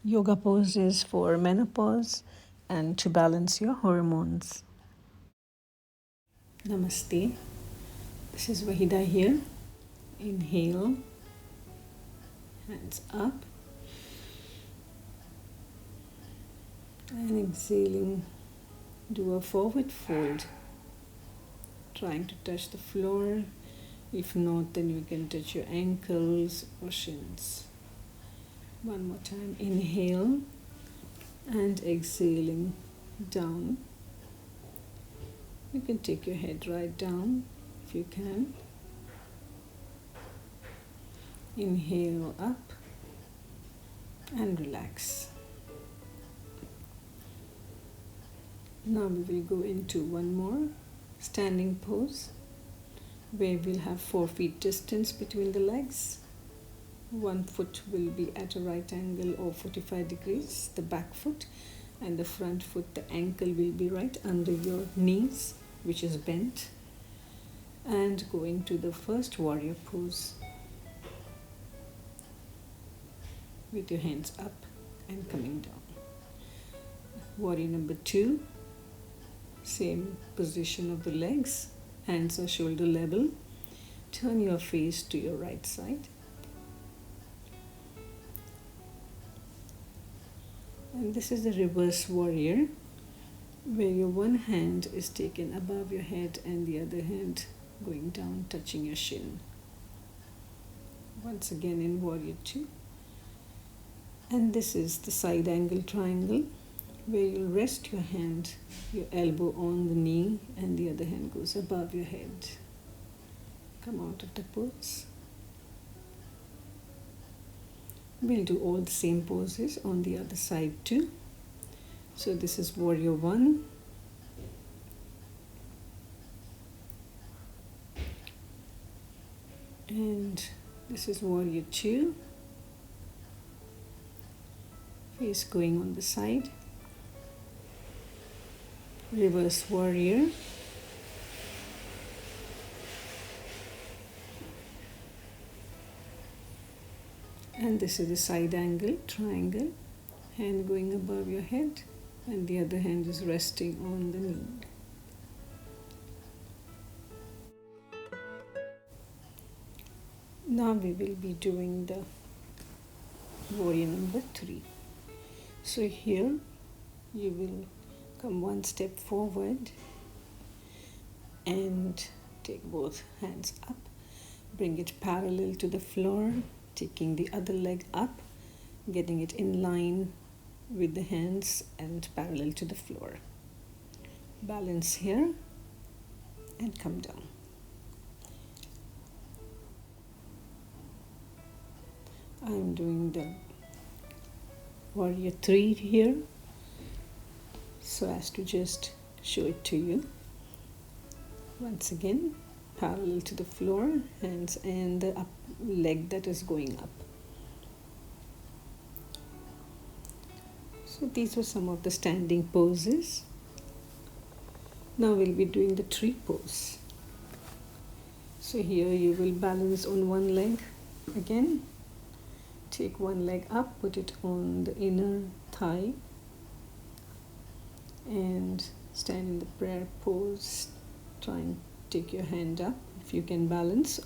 Yoga poses for menopause and to balance your hormones. Namaste. This is Vahida here. Inhale, hands up, and exhaling, do a forward fold, trying to touch the floor. If not, then you can touch your ankles or shins. One more time, inhale and exhaling down. You can take your head right down if you can. Inhale up and relax. Now we will go into one more standing pose where we'll have 4 feet distance between the legs. One foot will be at a right angle or 45 degrees, the back foot, and the front foot, the ankle will be right under your knees, which is bent. And go into the first warrior pose with your hands up and coming down. Warrior number 2, same position of the legs, hands are shoulder level. Turn your face to your right side. And this is the reverse warrior, where your one hand is taken above your head and the other hand going down, touching your shin. Once again in warrior 2. And this is the side angle triangle, where you'll rest your hand, your elbow on the knee, and the other hand goes above your head. Come out of the pose. We'll do all the same poses on the other side too. So this is warrior 1. And this is warrior 2. Face going on the side. Reverse warrior. And this is the side angle, triangle, hand going above your head and the other hand is resting on the knee. Now we will be doing the warrior number 3. So here you will come one step forward and take both hands up, bring it parallel to the floor, taking the other leg up, getting it in line with the hands and parallel to the floor. Balance here and come down. I'm doing the warrior 3 here, so as to just show it to you. Once again, parallel to the floor, hands and the up leg that is going up. So these were some of the standing poses. Now we'll be doing the tree pose. So here you will balance on one leg again. Take one leg up, put it on the inner thigh and stand in the prayer pose. Try and take your hand up if you can balance,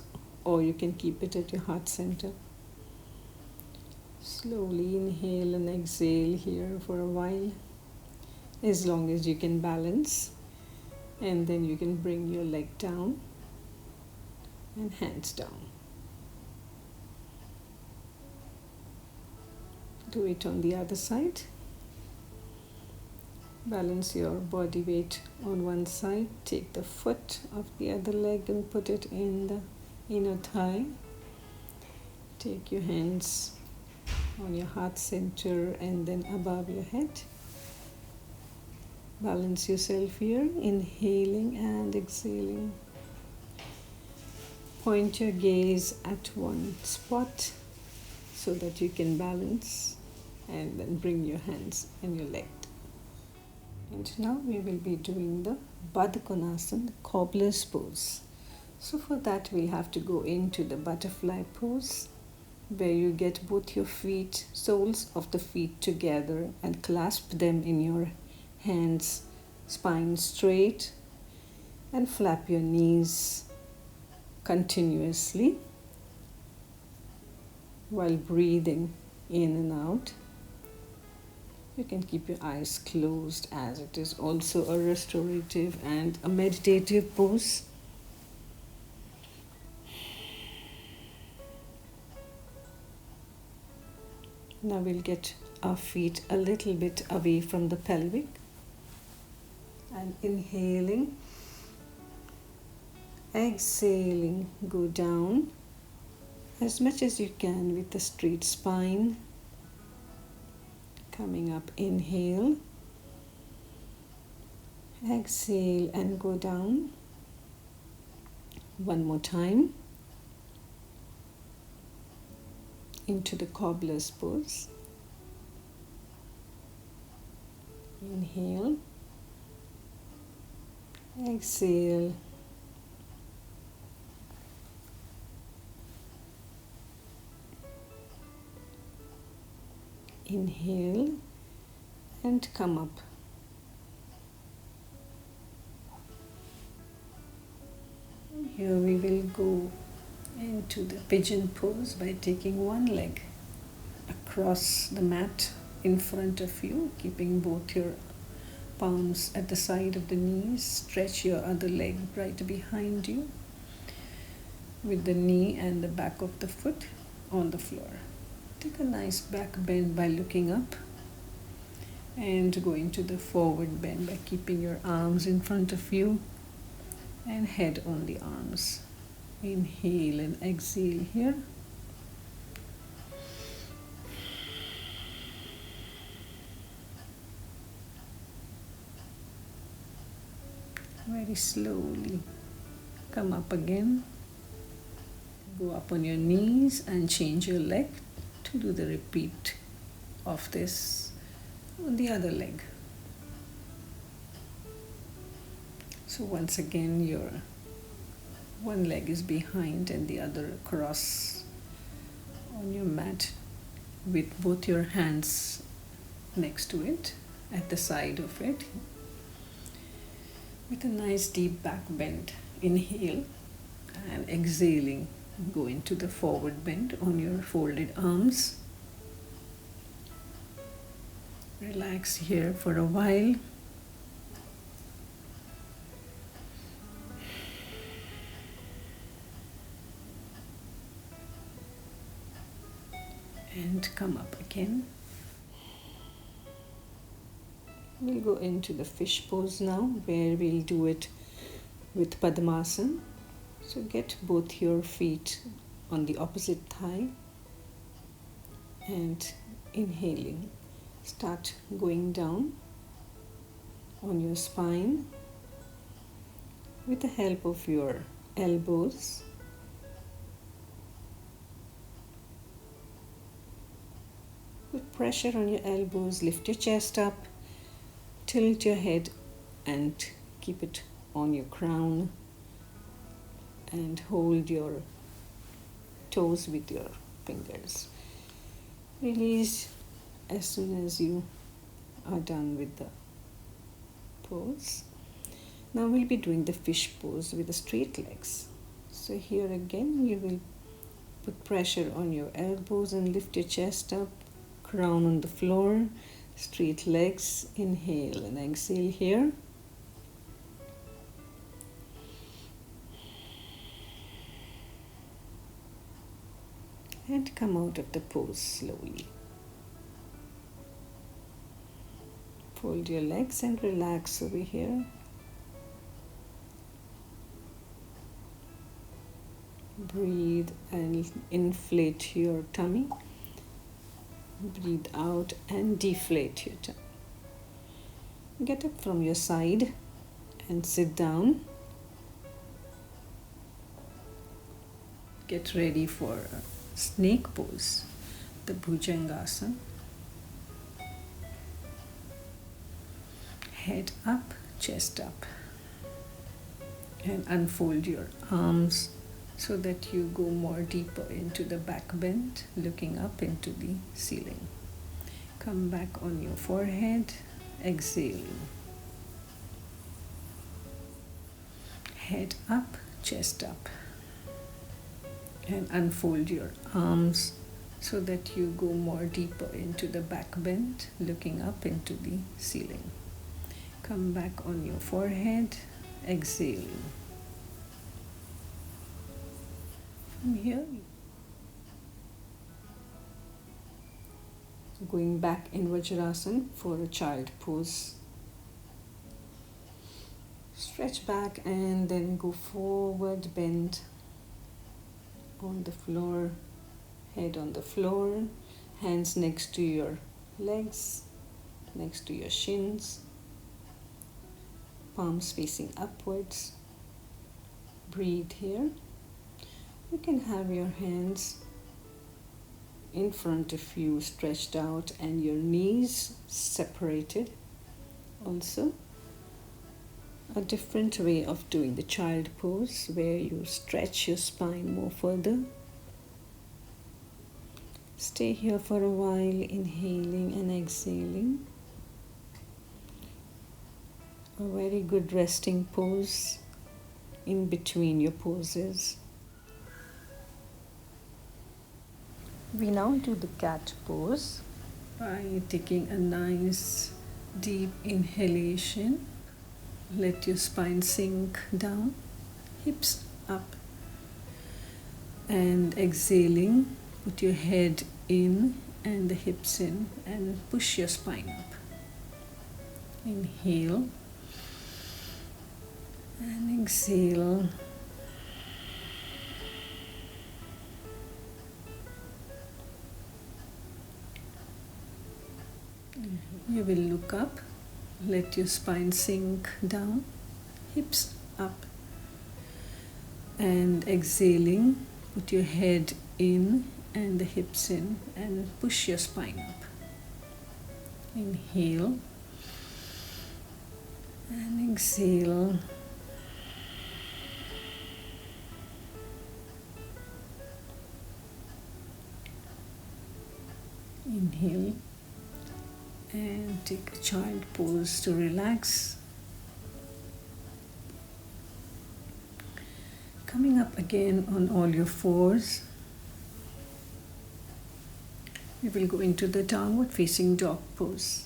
or you can keep it at your heart center. Slowly inhale and exhale here for a while, as long as you can balance, and then you can bring your leg down and hands down. Do it on the other side. Balance your body weight on one side. Take the foot of the other leg and put it in the inner thigh. Take your hands on your heart center and then above your head. Balance yourself here, inhaling and exhaling. Point your gaze at one spot so that you can balance, and then bring your hands and your leg. And now we will be doing the Baddha Konasana, the cobbler's pose. So for that we'll have to go into the butterfly pose. where you get both your feet, soles of the feet together and clasp them in your hands, spine straight, and flap your knees continuously while breathing in and out. You can keep your eyes closed as it is also a restorative and a meditative pose. Now we'll get our feet a little bit away from the pelvic and inhaling, exhaling, go down as much as you can with a straight spine. Coming up, inhale, exhale and go down. One more time. Into the cobbler's pose. Inhale, exhale, inhale and come up. Here we will go into the pigeon pose by taking one leg across the mat in front of you, keeping both your palms at the side of the knees. Stretch your other leg right behind you with the knee and the back of the foot on the floor. Take a nice back bend by looking up and go into the forward bend by keeping your arms in front of you and head on the arms. Inhale and exhale here. Very slowly come up again. Go up on your knees and change your leg to do the repeat of this on the other leg. So once again, your one leg is behind and the other across on your mat with both your hands next to it, at the side of it, with a nice deep back bend. Inhale and exhaling, go into the forward bend on your folded arms. Relax here for a while. And come up again. We'll go into the fish pose now, where we'll do it with Padmasana. So get both your feet on the opposite thigh and inhaling. Start going down on your spine with the help of your elbows. Put pressure on your elbows, lift your chest up, tilt your head and keep it on your crown, and hold your toes with your fingers. Release as soon as you are done with the pose. Now we'll be doing the fish pose with the straight legs. So here again you will put pressure on your elbows and lift your chest up, crown on the floor, straight legs. Inhale and exhale here. And come out of the pose slowly. Fold your legs and relax over here. Breathe and inflate your tummy. Breathe out and deflate your tummy. Get up from your side and sit down. Get ready for snake pose, the Bhujangasana. Head up, chest up, and unfold your arms so that you go more deeper into the back bend, looking up into the ceiling. Come back on your forehead, exhaling. Head up, chest up. And unfold your arms so that you go more deeper into the back bend, looking up into the ceiling. Come back on your forehead, exhaling. From here, going back in Vajrasana for a child pose. Stretch back and then go forward, bend on the floor, head on the floor, hands next to your legs, next to your shins, palms facing upwards. Breathe here. You can have your hands in front of you stretched out and your knees separated. Also, a different way of doing the child pose where you stretch your spine more further. Stay here for a while, inhaling and exhaling. A very good resting pose in between your poses. We now do the cat pose by taking a nice deep inhalation. Let your spine sink down, hips up, and exhaling, put your head in and the hips in and push your spine up. Inhale and exhale. You will look up. Let your spine sink down, hips up, and exhaling, put your head in and the hips in and push your spine up. Inhale and exhale. Inhale and take a child pose to relax. Coming up again on all your fours. We will go into the downward facing dog pose.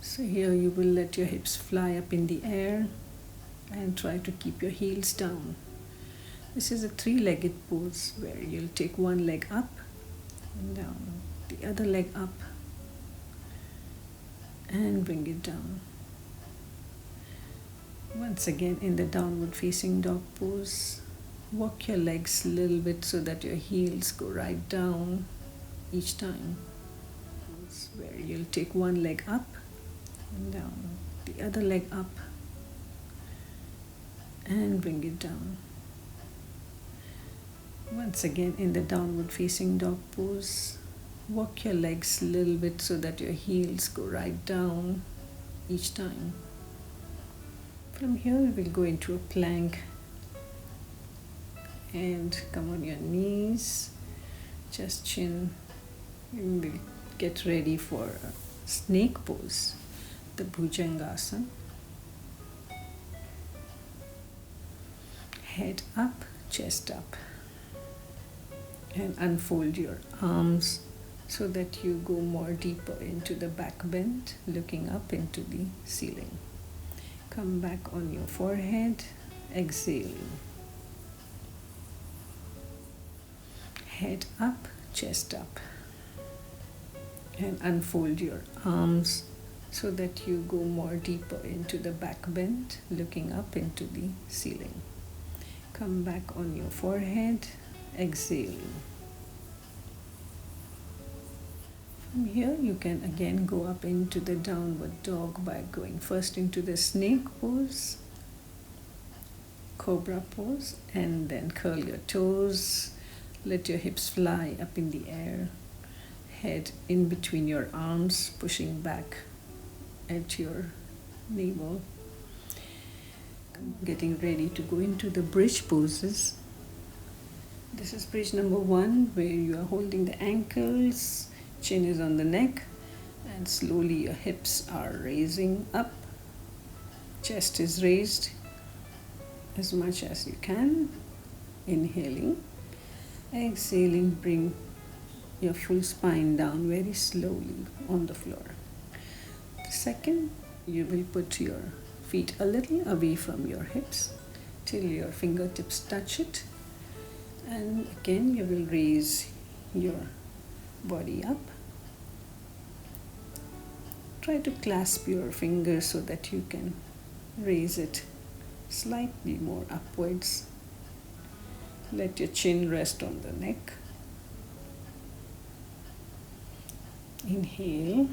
So here you will let your hips fly up in the air and try to keep your heels down. This is a three-legged pose where you'll take one leg up and down, the other leg up and bring it down. Once again in the downward facing dog pose, walk your legs a little bit so that your heels go right down each time. Where you'll take one leg up and down, the other leg up and bring it down. Once again in the downward facing dog pose, walk your legs a little bit so that your heels go right down each time. From here we will go into a plank and come on your knees, chest chin. We will get ready for a snake pose, the Bhujangasana. Head up, chest up, and unfold your arms so that you go more deeper into the back bend, looking up into the ceiling. Come back on your forehead, exhaling. Head up, chest up, and unfold your arms so that you go more deeper into the back bend, looking up into the ceiling. Come back on your forehead, exhaling. From here you can again go up into the downward dog by going first into the snake pose, cobra pose, and then curl your toes, let your hips fly up in the air, head in between your arms, pushing back at your navel. getting ready to go into the bridge poses. This is bridge number 1, where you are holding the ankles, chin is on the neck, and slowly your hips are raising up. Chest is raised as much as you can. Inhaling. Exhaling, bring your full spine down very slowly on the floor. The second, you will put your feet a little away from your hips till your fingertips touch it. And again, you will raise your body up. Try to clasp your fingers so that you can raise it slightly more upwards. Let your chin rest on the neck. Inhale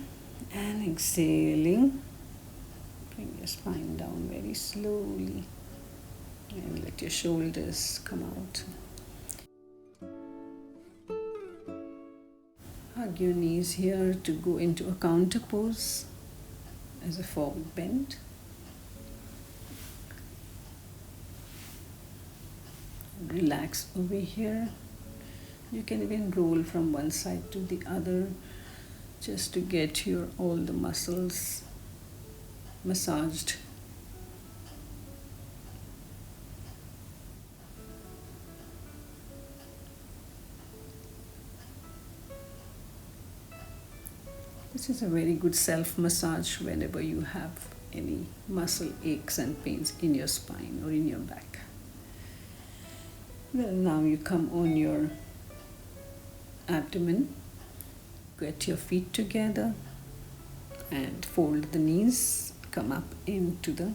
and exhaling. Bring your spine down very slowly and let your shoulders come out. Hug your knees here to go into a counter pose as a forward bend. Relax over here. You can even roll from one side to the other just to get all the muscles massaged. This is a very good self-massage whenever you have any muscle aches and pains in your spine or in your back. Well, now you come on your abdomen. Get your feet together and fold the knees. Come up into the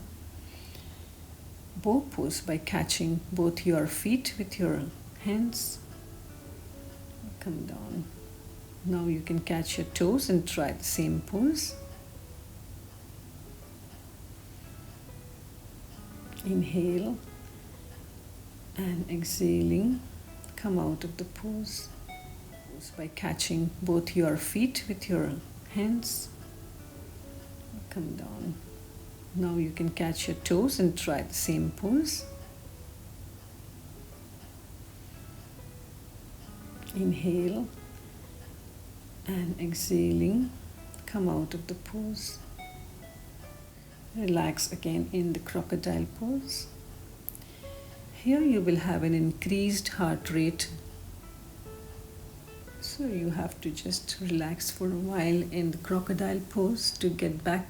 bow pose by catching both your feet with your hands. Come down. Now you can catch your toes and try the same pose. Inhale and exhaling, come out of the pose by catching both your feet with your hands. Come down. Now you can catch your toes and try the same pose. Inhale and exhaling, come out of the pose. Relax again in the crocodile pose. Here you will have an increased heart rate, so you have to just relax for a while in the crocodile pose to get back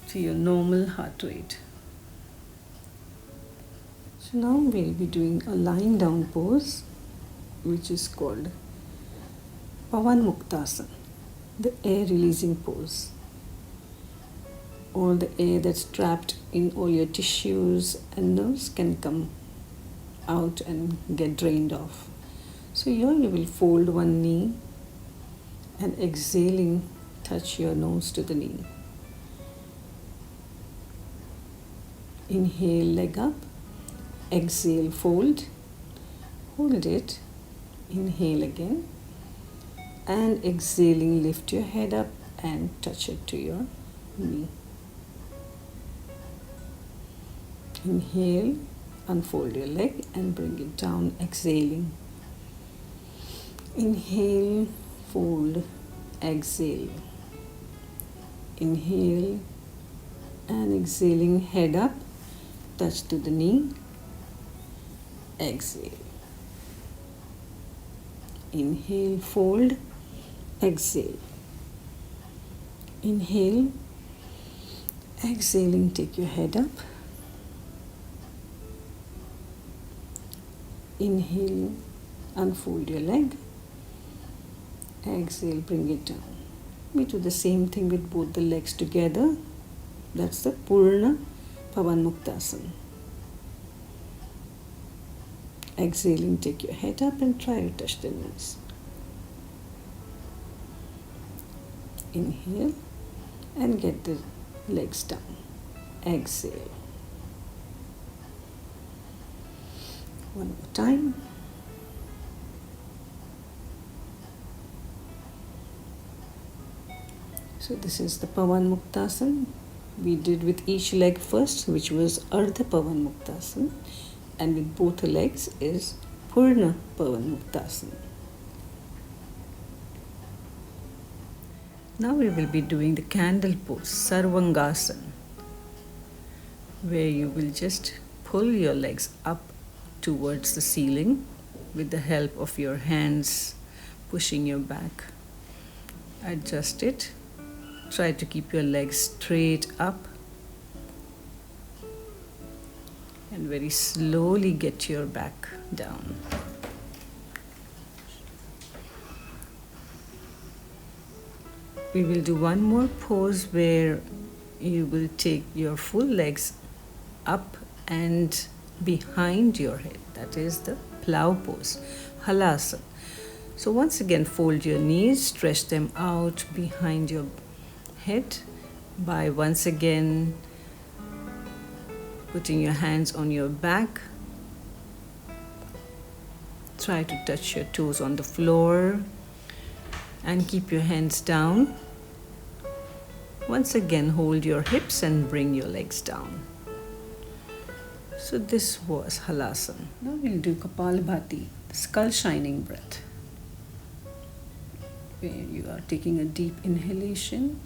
to your normal heart rate. So now we'll be doing a lying down pose, which is called Pavanmuktasana, the air releasing pose. All the air that's trapped in all your tissues and nerves can come out and get drained off. So here you will fold one knee and exhaling, touch your nose to the knee. Inhale, leg up. Exhale, fold. Hold it. Inhale again. And exhaling, lift your head up and touch it to your knee. Inhale, unfold your leg and bring it down, exhaling. Inhale, fold, exhale. Inhale and exhaling, head up, touch to the knee, exhale. Inhale, fold, exhale. Inhale, exhaling, take your head up. Inhale, unfold your leg. Exhale, bring it down. We do the same thing with both the legs together. That's the Purna Pavanmuktasana. Exhaling, take your head up and try to touch the knees. Inhale and get the legs down. Exhale. One more time. So this is the Pavanmuktasana. we did with each leg first, which was Ardha Pavanmuktasana, and with both legs is Purna Pavanmuktasana. Now we will be doing the candle pose, Sarvangasana, where you will just pull your legs up towards the ceiling with the help of your hands pushing your back. Adjust it. Try to keep your legs straight up and very slowly get your back down. We will do one more pose where you will take your full legs up and behind your head. That is the plow pose, Halasana. So once again, fold your knees, stretch them out behind your head by once again putting your hands on your back. Try to touch your toes on the floor and keep your hands down. Once again, hold your hips and bring your legs down. So this was Halasana. Now we'll do Kapalabhati, skull shining breath, where you are taking a deep inhalation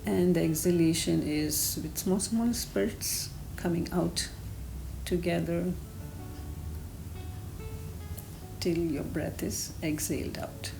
and the exhalation is with small spurts coming out together till your breath is exhaled out.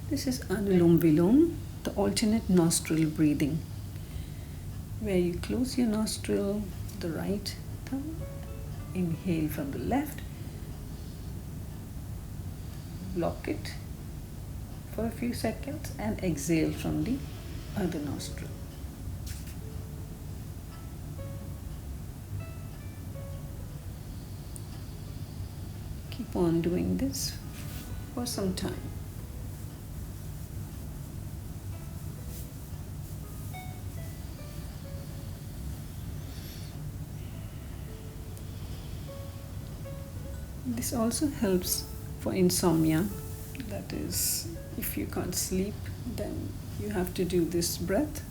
This is Anulom Vilom, the alternate nostril breathing, where you close your nostril, the right thumb, inhale from the left, block it for a few seconds and exhale from the other nostril. Keep on doing this for some time. This also helps for insomnia. That is, if you can't sleep, then you have to do this breath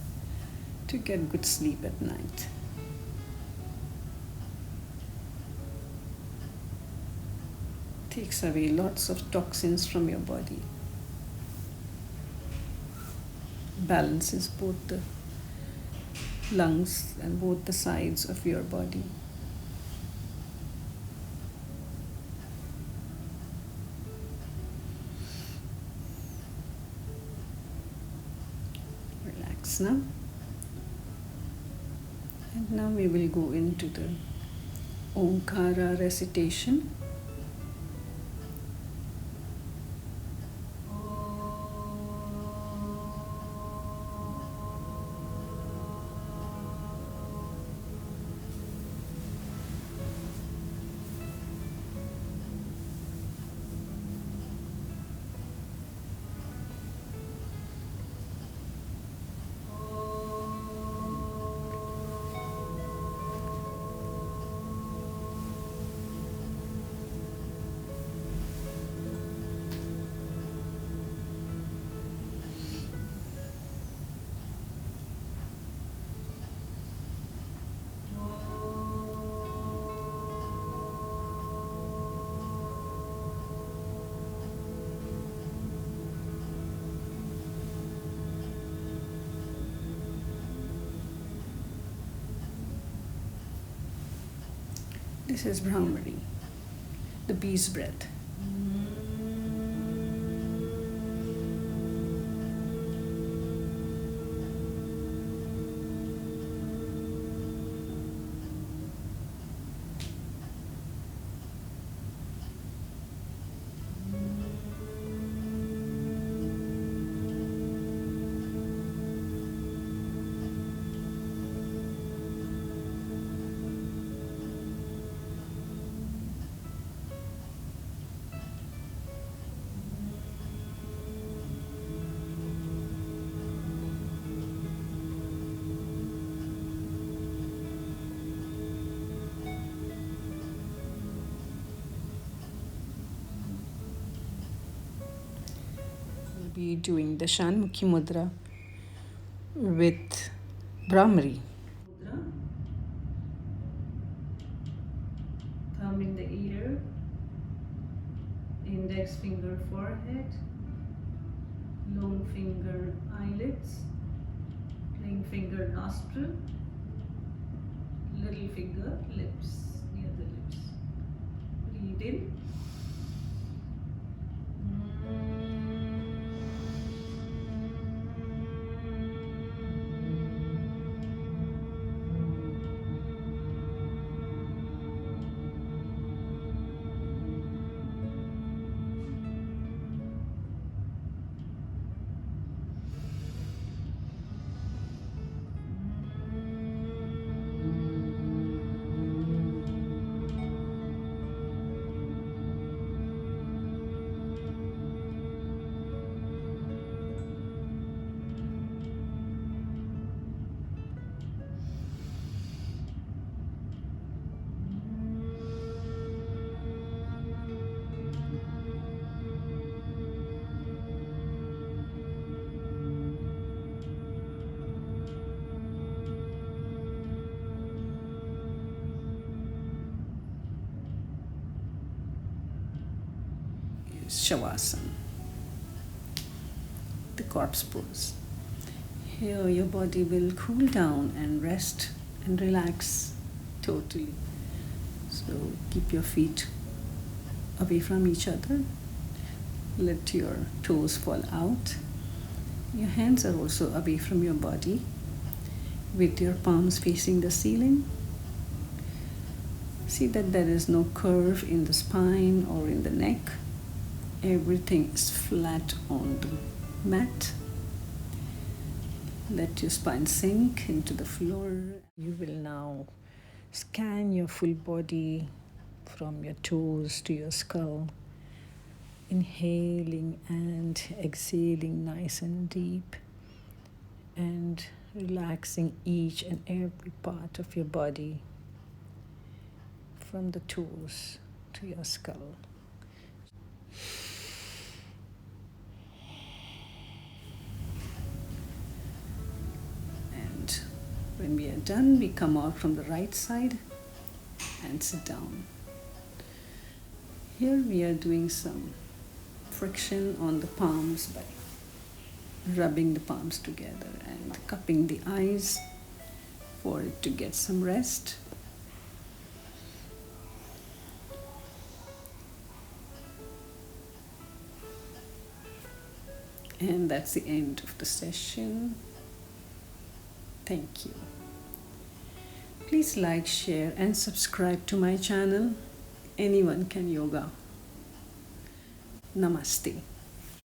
to get good sleep at night. Takes away lots of toxins from your body. Balances both the lungs and both the sides of your body. Now. And now we will go into the Omkara recitation. This is Brahmari, the bee's breath. be doing the Shanmukhi Mudra with Brahmari. Mudra. Thumb in the ear, index finger forehead, long finger eyelids, ring finger nostril, little finger lips, near the lips. Breathe in. Shavasana, the corpse pose. Here your body will cool down and rest and relax totally. So keep your feet away from each other. Let your toes fall out. Your hands are also away from your body with your palms facing the ceiling. See that there is no curve in the spine or in the neck. Everything is flat on the mat. Let your spine sink into the floor. You will now scan your full body from your toes to your skull, inhaling and exhaling nice and deep, and relaxing each and every part of your body from the toes to your skull. When we are done, we come out from the right side and sit down. Here we are doing some friction on the palms by rubbing the palms together and cupping the eyes for it to get some rest. And that's the end of the session. Thank you. Please like, share, and subscribe to my channel. Anyone can yoga. Namaste.